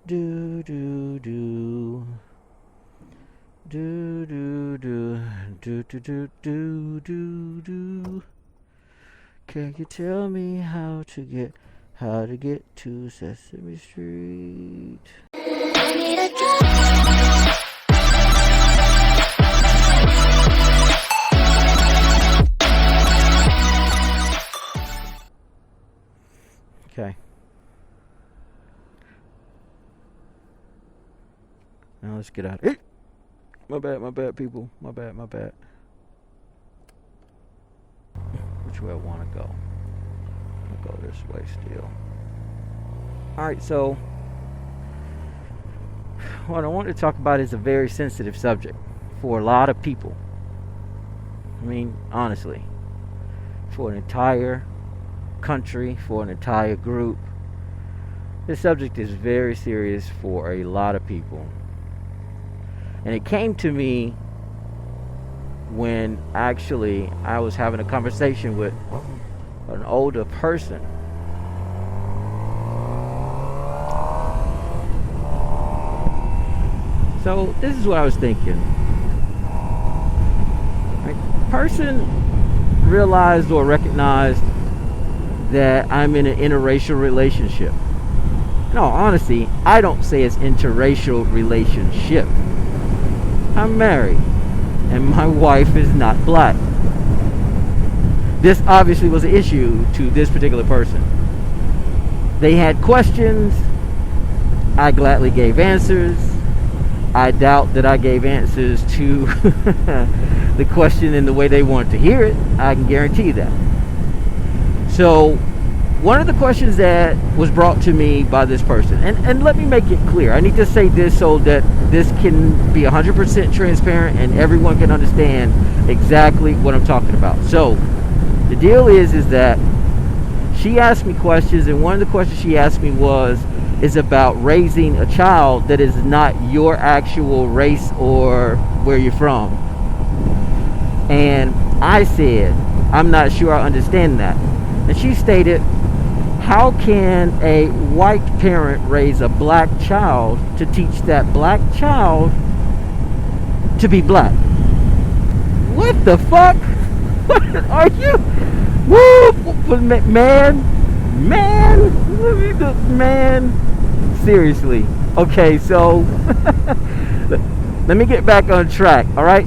Do do do. Do do do do do do do do do. Can you tell me how to get to Sesame Street? Okay. Now let's get out of here. My bad, people. My bad. Which way I want to go? I'll go this way still. Alright, so what I want to talk about is a very sensitive subject for a lot of people. I mean, honestly. For an entire country, for an entire group. This subject is very serious for a lot of people. And it came to me when actually I was having a conversation with an older person. So this is what I was thinking. A person realized or recognized that I'm in an interracial relationship. No, honestly, I don't say it's interracial relationship. I'm married, and my wife is not black. This obviously was an issue to this particular person. They had questions. I gladly gave answers. I doubt that I gave answers to the question in the way they wanted to hear it. I can guarantee that. So, one of the questions that was brought to me by this person, and let me make it clear, I need to say this so that this can be 100% transparent and everyone can understand exactly what I'm talking about. So, the deal is that she asked me questions, and one of the questions she asked me is about raising a child that is not your actual race or where you're from. And I said, I'm not sure I understand that. And she stated, how can a white parent raise a black child to teach that black child to be black? What the fuck? What are you? Woo! Man. Seriously. Okay, so let me get back on track, alright?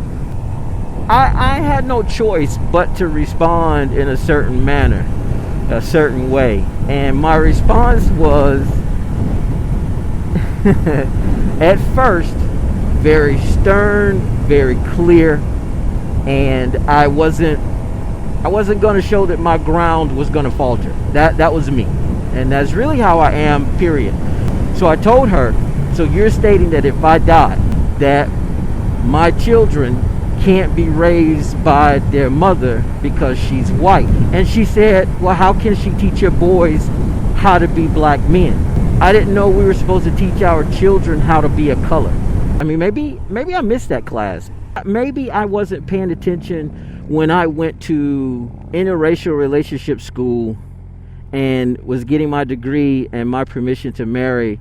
I had no choice but to respond in a certain manner, a certain way. And my response was, at first, very stern, very clear, and I wasn't going to show that my ground was going to falter. That was me. And that's really how I am, period. So I told her, so you're stating that if I die, that my children can't be raised by their mother because she's white. And she said, well, how can she teach your boys how to be black men? I didn't know we were supposed to teach our children how to be a color. I mean, maybe I missed that class. Maybe I wasn't paying attention when I went to interracial relationship school and was getting my degree and my permission to marry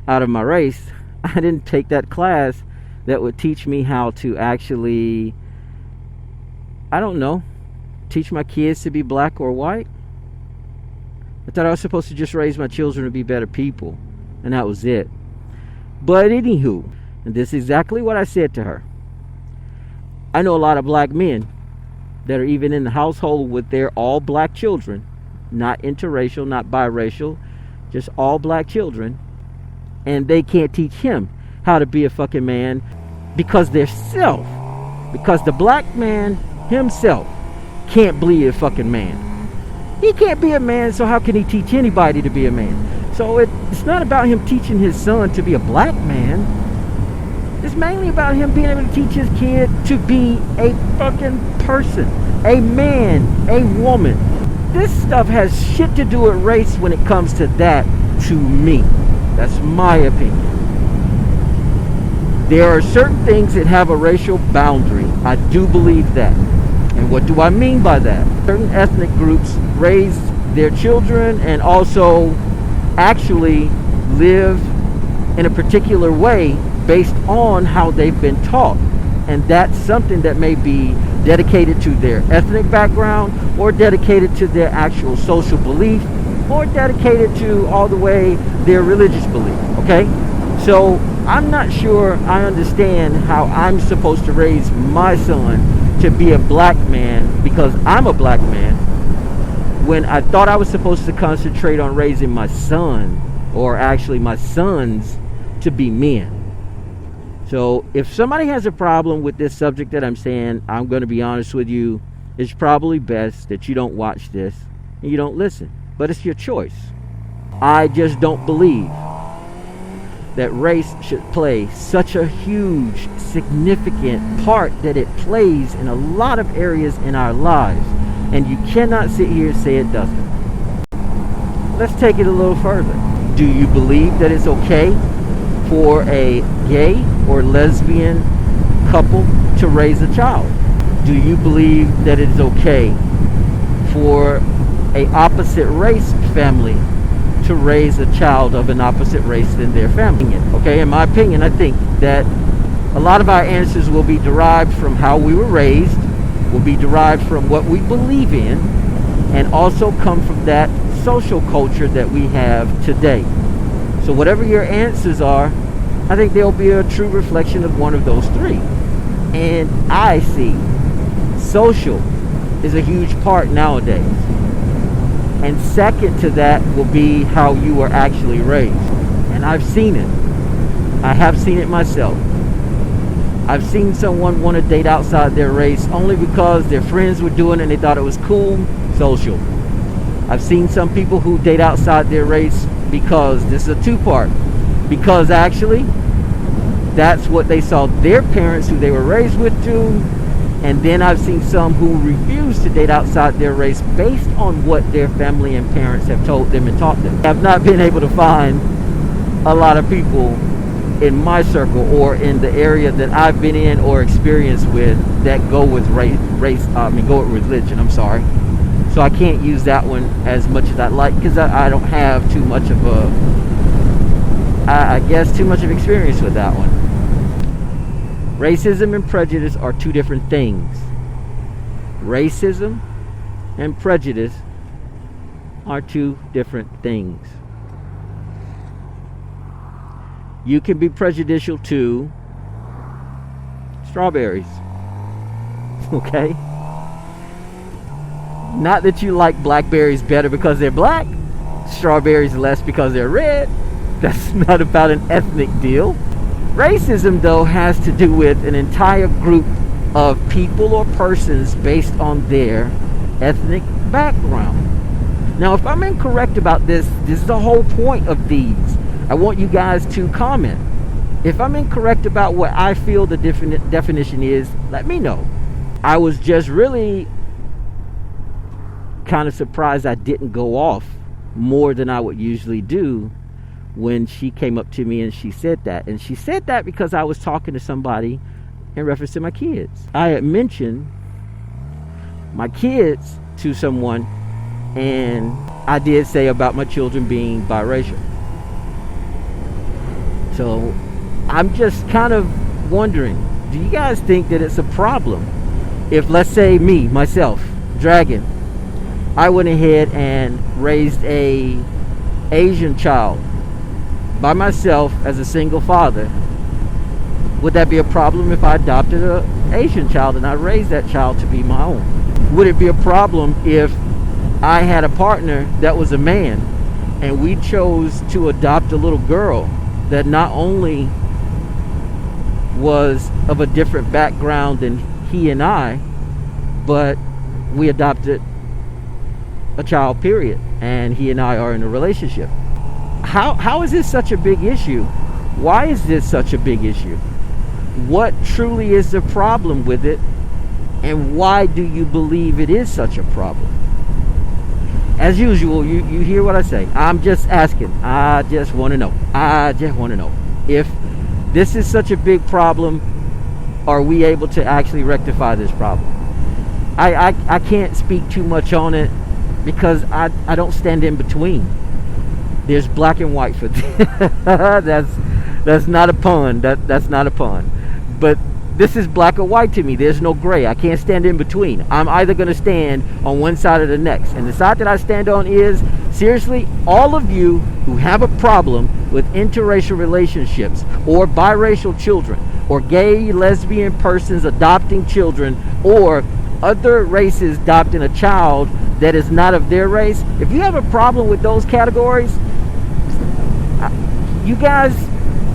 out of my race. I didn't take that class that would teach me how to actually, I don't know, teach my kids to be black or white. I thought I was supposed to just raise my children to be better people, and that was it. But anywho, and this is exactly what I said to her. I know a lot of black men that are even in the household with their all black children, not interracial, not biracial, just all black children, and they can't teach him how to be a fucking man because because the black man himself can't be a fucking man. He can't be a man, so how can he teach anybody to be a man? So it's not about him teaching his son to be a black man. It's mainly about him being able to teach his kid to be a fucking person, a man, a woman. This stuff has shit to do with race when it comes to that, to me. That's my opinion. There are certain things that have a racial boundary. I do believe that. And what do I mean by that? Certain ethnic groups raise their children and also actually live in a particular way based on how they've been taught. And that's something that may be dedicated to their ethnic background, or dedicated to their actual social belief, or dedicated to all the way their religious belief. Okay? So I'm not sure I understand how I'm supposed to raise my son to be a black man because I'm a black man, when I thought I was supposed to concentrate on raising my son, or actually my sons, to be men. So if somebody has a problem with this subject that I'm saying, I'm going to be honest with you, it's probably best that you don't watch this and you don't listen. But it's your choice. I just don't believe that race should play such a huge, significant part that it plays in a lot of areas in our lives. And you cannot sit here and say it doesn't. Let's take it a little further. Do you believe that it's okay for a gay or lesbian couple to raise a child? Do you believe that it's okay for a opposite race family to raise a child of an opposite race than their family? Okay, in my opinion, I think that a lot of our answers will be derived from how we were raised, will be derived from what we believe in, and also come from that social culture that we have today. So whatever your answers are, I think they'll be a true reflection of one of those three. And I see social is a huge part nowadays. And second to that will be how you were actually raised. And I've seen it. I have seen it myself. I've seen someone want to date outside their race only because their friends were doing it and they thought it was cool. Social. I've seen some people who date outside their race because this is a two-part. Because actually, that's what they saw their parents who they were raised with do. And then I've seen some who refuse to date outside their race based on what their family and parents have told them and taught them. I've not been able to find a lot of people in my circle or in the area that I've been in or experienced with that go with go with religion, I'm sorry. So I can't use that one as much as I'd like because I don't have too much of too much of experience with that one. Racism and prejudice are two different things. Racism and prejudice are two different things. You can be prejudicial to strawberries. Okay? Not that you like blackberries better because they're black, strawberries less because they're red. That's not about an ethnic deal. Racism, though, has to do with an entire group of people or persons based on their ethnic background. Now, if I'm incorrect about this is the whole point of these. I want you guys to comment. If I'm incorrect about what I feel the definition is, let me know. I was just really kind of surprised I didn't go off more than I would usually do when she came up to me and she said that. And she said that because I was talking to somebody in reference to my kids. I had mentioned my kids to someone, and I did say about my children being biracial. So I'm just kind of wondering, do you guys think that it's a problem if, let's say myself, Dragon, I went ahead and raised a Asian child by myself as a single father? Would that be a problem if I adopted an Asian child and I raised that child to be my own? Would it be a problem if I had a partner that was a man and we chose to adopt a little girl that not only was of a different background than he and I, but we adopted a child, period, and he and I are in a relationship? How is this such a big issue? Why is this such a big issue? What truly is the problem with it? And why do you believe it is such a problem? As usual, you hear what I say. I'm just asking. I just want to know. If this is such a big problem, are we able to actually rectify this problem? I can't speak too much on it because I don't stand in between. There's black and white for that's not a pun. That's not a pun. But this is black or white to me. There's no gray. I can't stand in between. I'm either going to stand on one side or the next. And the side that I stand on is, seriously, all of you who have a problem with interracial relationships or biracial children or gay, lesbian persons adopting children or other races adopting a child that is not of their race, if you have a problem with those categories, you guys,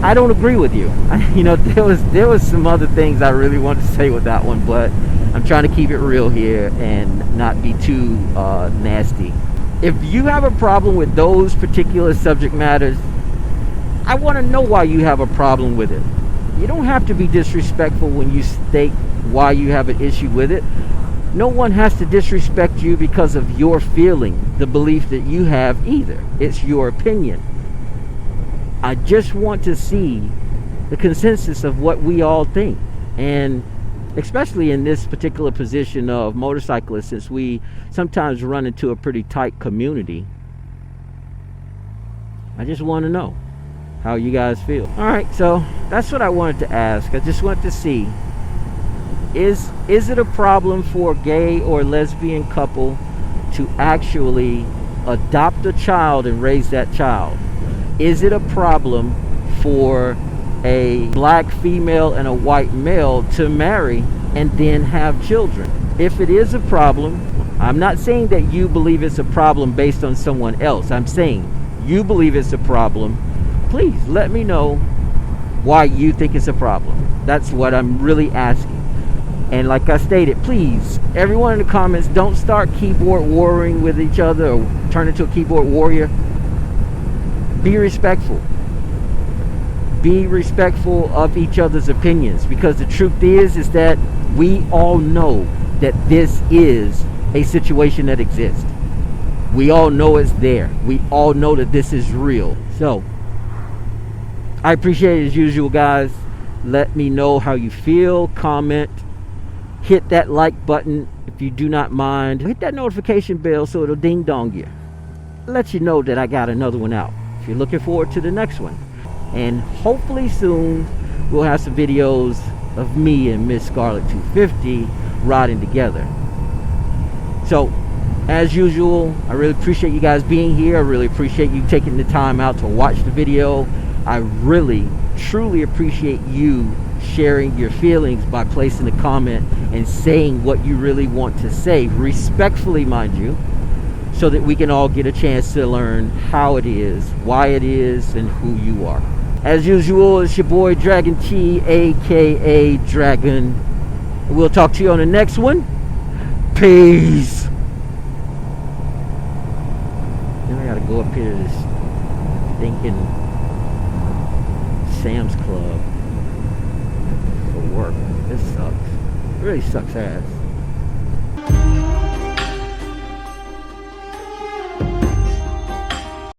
I don't agree with you. There was some other things I really wanted to say with that one, but I'm trying to keep it real here and not be too nasty. If you have a problem with those particular subject matters, I want to know why you have a problem with it. You don't have to be disrespectful when you state why you have an issue with it. No one has to disrespect you because of your feeling, the belief that you have either. It's your opinion. I just want to see the consensus of what we all think. And especially in this particular position of motorcyclists, since we sometimes run into a pretty tight community, I just want to know how you guys feel. All right, so that's what I wanted to ask. I just wanted to see, is it a problem for a gay or lesbian couple to actually adopt a child and raise that child? Is it a problem for a black female and a white male to marry and then have children? If it is a problem, I'm not saying that you believe it's a problem based on someone else. I'm saying you believe it's a problem. Please let me know why you think it's a problem. That's what I'm really asking. And like I stated, please, everyone in the comments, don't start keyboard warring with each other or turn into a keyboard warrior. Be respectful. Be respectful of each other's opinions, because the truth is that we all know that this is a situation that exists. We all know it's there. We all know that this is real. So I appreciate it as usual, guys. Let me know how you feel. Comment. Hit that like button if you do not mind. Hit that notification bell so it'll ding dong you. Let you know that I got another one out. If you're looking forward to the next one. And hopefully soon we'll have some videos of me and Miss Scarlet 250 riding together. So as usual, I really appreciate you guys being here. I really appreciate you taking the time out to watch the video. I really truly appreciate you sharing your feelings by placing a comment and saying what you really want to say, respectfully, mind you, so that we can all get a chance to learn how it is, why it is, and who you are. As usual, it's your boy Dragon T, aka Dragon. We'll talk to you on the next one. Peace. Then I gotta go up here to this stinking Sam's Club for work. This sucks. It really sucks ass.